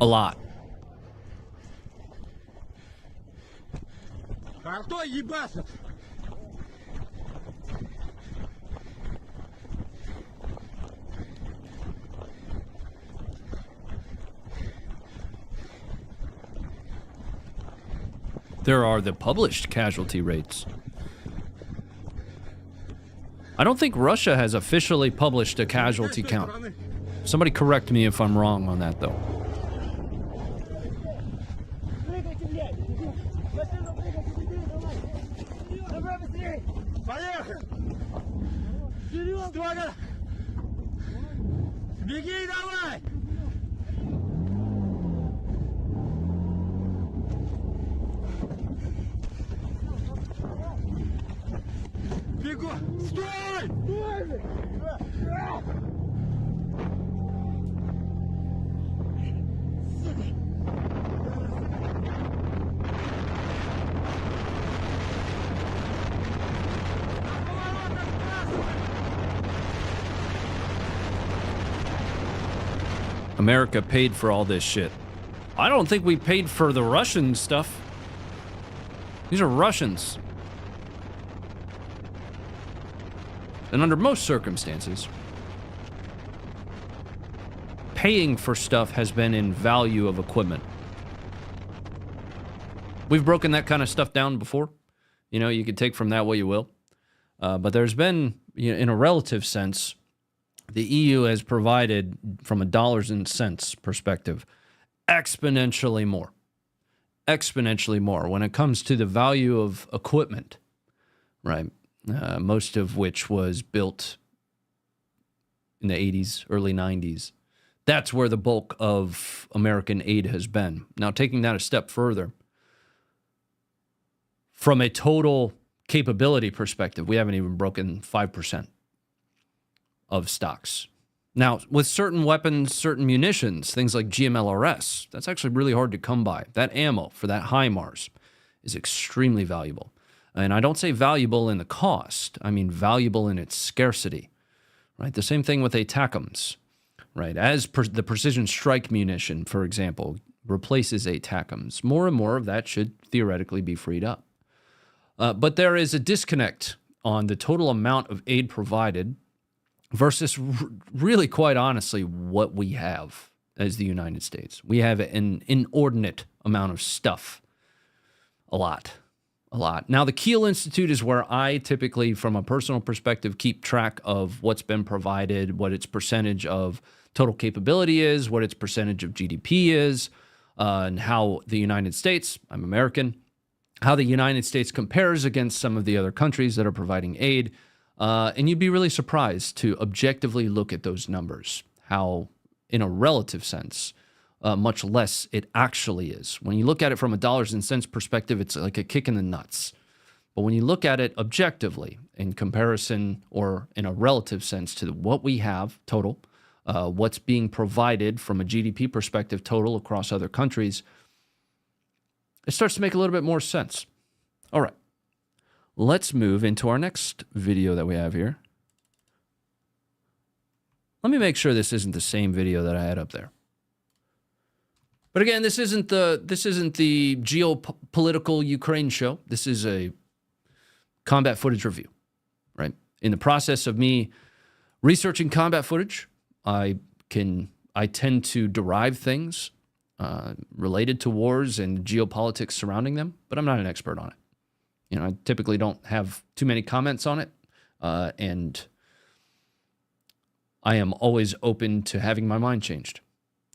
A lot. Артой ебашит. There are the published casualty rates. I don't think Russia has officially published a casualty count. Somebody correct me if I'm wrong on that, though. Поехали! Строго! Беги давай! Бегу! Стой! Стой! America paid for all this shit. I don't think we paid for the Russian stuff. These are Russians. And under most circumstances, paying for stuff has been in value of equipment. We've broken that kind of stuff down before. You know, you could take from that what you will. But there's been, you know, in a relative sense, the EU has provided, from a dollars and cents perspective, exponentially more. Exponentially more when it comes to the value of equipment, right? Most of which was built in the 80s, early 90s. That's where the bulk of American aid has been. Now, taking that a step further, from a total capability perspective, we haven't even broken 5% of stocks. Now, with certain weapons, certain munitions, things like GMLRS, that's actually really hard to come by. That ammo for that HIMARS is extremely valuable. And I don't say valuable in the cost, I mean valuable in its scarcity, right? The same thing with ATACMS, right? As the precision strike munition, for example, replaces ATACMS, more and more of that should theoretically be freed up. But there is a disconnect on the total amount of aid provided versus really, quite honestly, what we have as the United States. We have an inordinate amount of stuff. A lot. Now, the Kiel Institute is where I typically, from a personal perspective, keep track of what's been provided, what its percentage of total capability is, what its percentage of GDP is, and how the United States, I'm American, how the United States compares against some of the other countries that are providing aid. And you'd be really surprised to objectively look at those numbers, how, in a relative sense, much less it actually is. When you look at it from a dollars and cents perspective, it's like a kick in the nuts. But when you look at it objectively, in comparison or in a relative sense to what we have total, what's being provided from a GDP perspective total across other countries, it starts to make a little bit more sense. All right. Let's move into our next video that we have here. Let me make sure this isn't the same video that I had up there. But again, this isn't the geopolitical Ukraine show. This is a combat footage review, right? In the process of me researching combat footage, I tend to derive things related to wars and geopolitics surrounding them, but I'm not an expert on it. You know, I typically don't have too many comments on it, and I am always open to having my mind changed.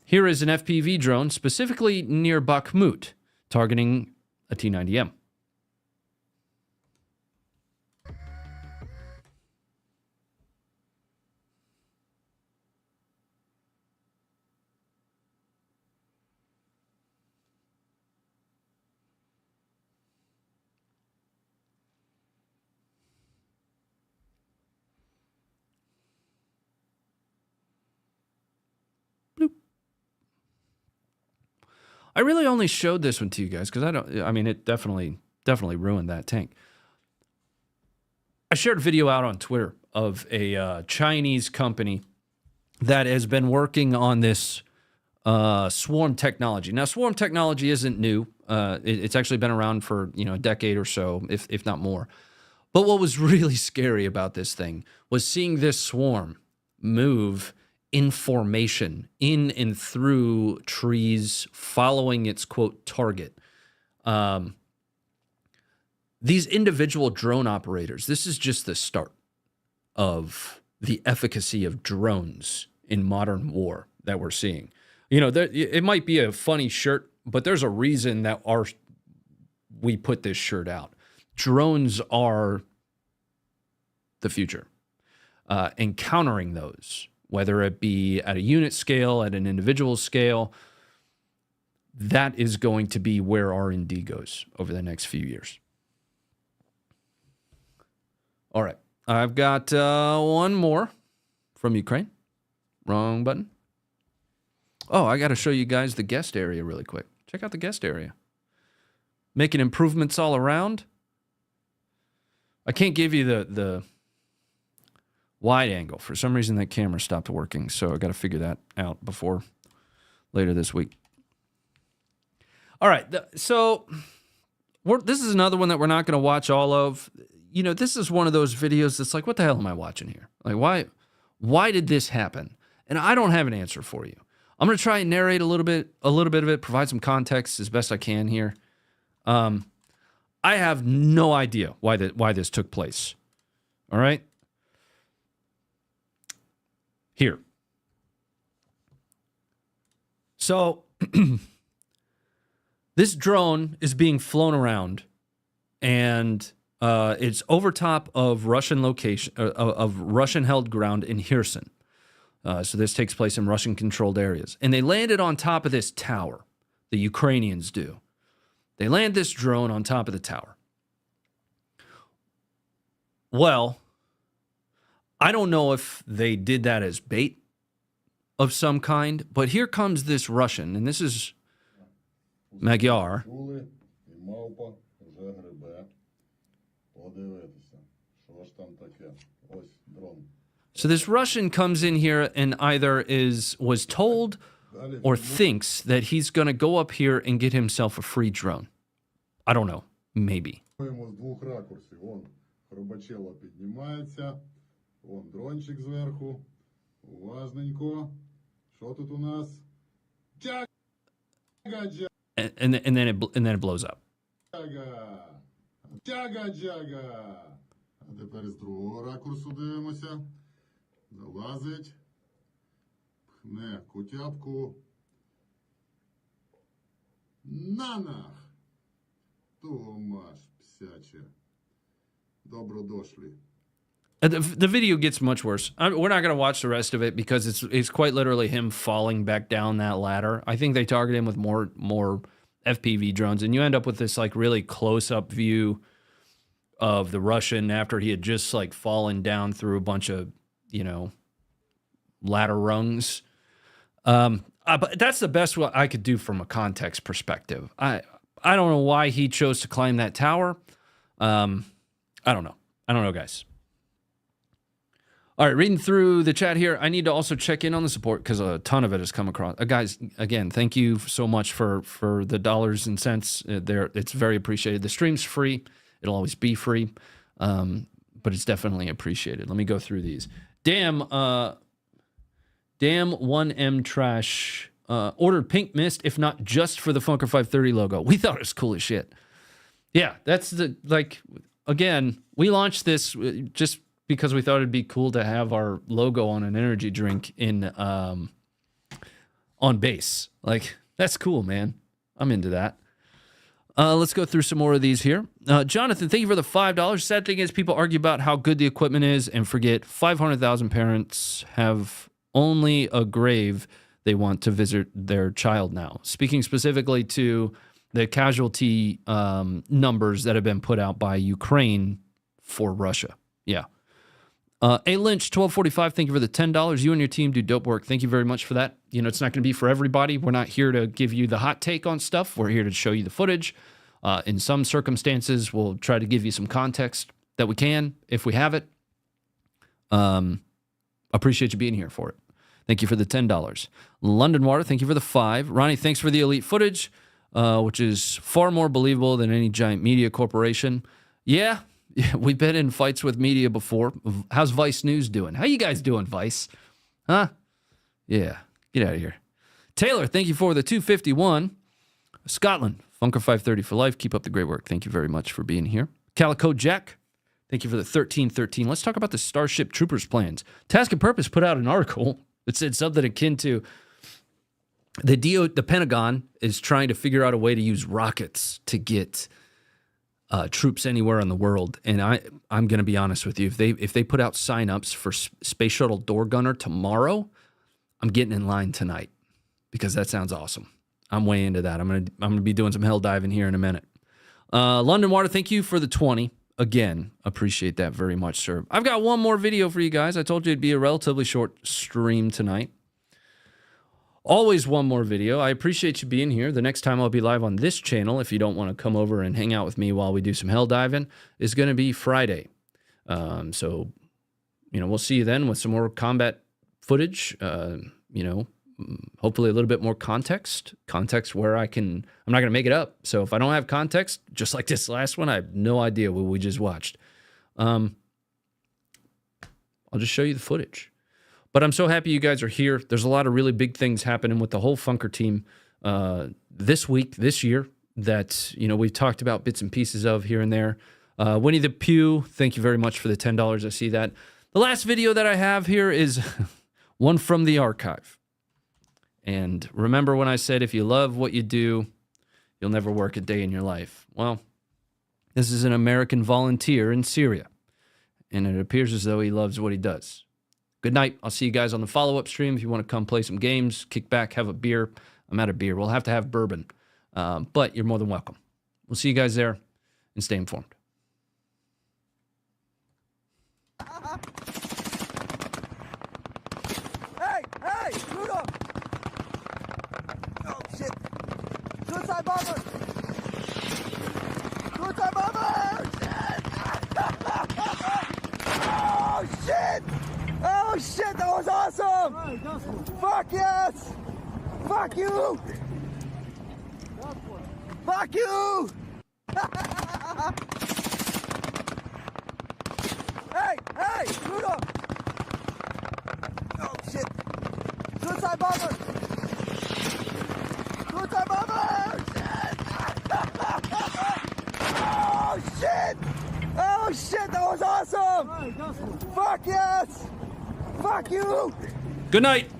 Here is an FPV drone specifically near Bakhmut, targeting a T-90M. I really only showed this one to you guys because it definitely ruined that tank. I shared a video out on Twitter of a Chinese company that has been working on this swarm technology. Now, swarm technology isn't new. It's actually been around for, a decade or so, if not more. But what was really scary about this thing was seeing this swarm move in formation, in and through trees, following its, quote, target. These individual drone operators, this is just the start of the efficacy of drones in modern war that we're seeing. It might be a funny shirt, but there's a reason that we put this shirt out. Drones are the future. Encountering those, whether it be at a unit scale, at an individual scale, that is going to be where R&D goes over the next few years. All right. I've got one more from Ukraine. Wrong button. Oh, I got to show you guys the guest area really quick. Check out the guest area. Making improvements all around. I can't give you the wide angle. For some reason, that camera stopped working, so I got to figure that out before later this week. All right, so this is another one that we're not going to watch all of. This is one of those videos that's like, what the hell am I watching here? Like, why did this happen? And I don't have an answer for you. I'm going to try and narrate a little bit of it, provide some context as best I can here. I have no idea why this took place. All right? Here. So, this drone is being flown around, and it's over top of Russian Russian-held ground in Kherson. So this takes place in Russian-controlled areas. And they landed on top of this tower. The Ukrainians do. They land this drone on top of the tower. Well, I don't know if they did that as bait of some kind, but here comes this Russian, and this is Magyar. So this Russian comes in here and either was told or thinks that he's going to go up here and get himself a free drone. I don't know. Maybe. З двох ракурсів. Вон хробачело піднімається, вон дрончик зверху. Уважненько. Що тут у нас? Джага, джага. And then it blows up. Джага, джага. А тепер з другого ракурсу дивимося. Залазить. Пхне кутяпку. Нанах. Томаш, псяче. Добро дошли. The video gets much worse. We're not going to watch the rest of it because it's quite literally him falling back down that ladder. I think they target him with more FPV drones, and you end up with this like really close-up view of the Russian after he had just like fallen down through a bunch of, ladder rungs. But that's the best what I could do from a context perspective. I don't know why he chose to climb that tower. I don't know, guys. All right, reading through the chat here, I need to also check in on the support because a ton of it has come across. Guys, again, thank you so much for the dollars and cents. It's very appreciated. The stream's free. It'll always be free, but it's definitely appreciated. Let me go through these. Damn 1M Trash ordered Pink Mist, if not just for the Funker 530 logo. We thought it was cool as shit. Yeah, that's again, we launched this just because we thought it'd be cool to have our logo on an energy drink on base. Like, that's cool, man. I'm into that. Let's go through some more of these here. Jonathan, thank you for the $5. Sad thing is people argue about how good the equipment is and forget 500,000 parents have only a grave they want to visit their child now. Speaking specifically to the casualty numbers that have been put out by Ukraine for Russia. Yeah. A Lynch, 1245, thank you for the $10. You and your team do dope work. Thank you very much for that. It's not going to be for everybody. We're not here to give you the hot take on stuff. We're here to show you the footage. In some circumstances, we'll try to give you some context that we can, if we have it. Appreciate you being here for it. Thank you for the $10. London Water, thank you for the $5. Ronnie, thanks for the elite footage, which is far more believable than any giant media corporation. Yeah, we've been in fights with media before. How's Vice News doing? How you guys doing, Vice? Huh? Yeah, get out of here. Taylor, thank you for the 251. Scotland, Funker 530 for life. Keep up the great work. Thank you very much for being here. Calico Jack, thank you for the 1313. Let's talk about the Starship Troopers plans. Task and Purpose put out an article that said something akin to the Pentagon is trying to figure out a way to use rockets to get troops anywhere in the world. And I'm going to be honest with you. If they put out signups for Space Shuttle Door Gunner tomorrow, I'm getting in line tonight because that sounds awesome. I'm way into that. I'm gonna be doing some hell diving here in a minute. London Water, thank you for the 20. Again, appreciate that very much, sir. I've got one more video for you guys. I told you it'd be a relatively short stream tonight. Always one more video. I appreciate you being here. The next time I'll be live on this channel, if you don't want to come over and hang out with me while we do some hell diving, is going to be Friday. So, we'll see you then with some more combat footage. Hopefully a little bit more context where I'm not going to make it up. So if I don't have context, just like this last one, I have no idea what we just watched. I'll just show you the footage. But I'm so happy you guys are here. There's a lot of really big things happening with the whole Funker team this week, this year, that, we've talked about bits and pieces of here and there. Winnie the Pooh, thank you very much for the $10. I see that. The last video that I have here is one from the archive. And remember when I said if you love what you do, you'll never work a day in your life. Well, this is an American volunteer in Syria. And it appears as though he loves what he does. Good night. I'll see you guys on the follow-up stream. If you want to come play some games, kick back, have a beer. I'm out of beer. We'll have to have bourbon. But you're more than welcome. We'll see you guys there, and stay informed. Hey! Shoot him! Oh, shit! Suicide bomber! Suicide bomber! Shit! Oh, shit! Oh, Oh shit, that was awesome! Fuck yes! Fuck you! Fuck you! Hey, Rudolph! Oh shit! Suicide bomber! Suicide bomber! Oh shit! Oh shit, that was awesome! Fuck yes! Fuck you! Good night.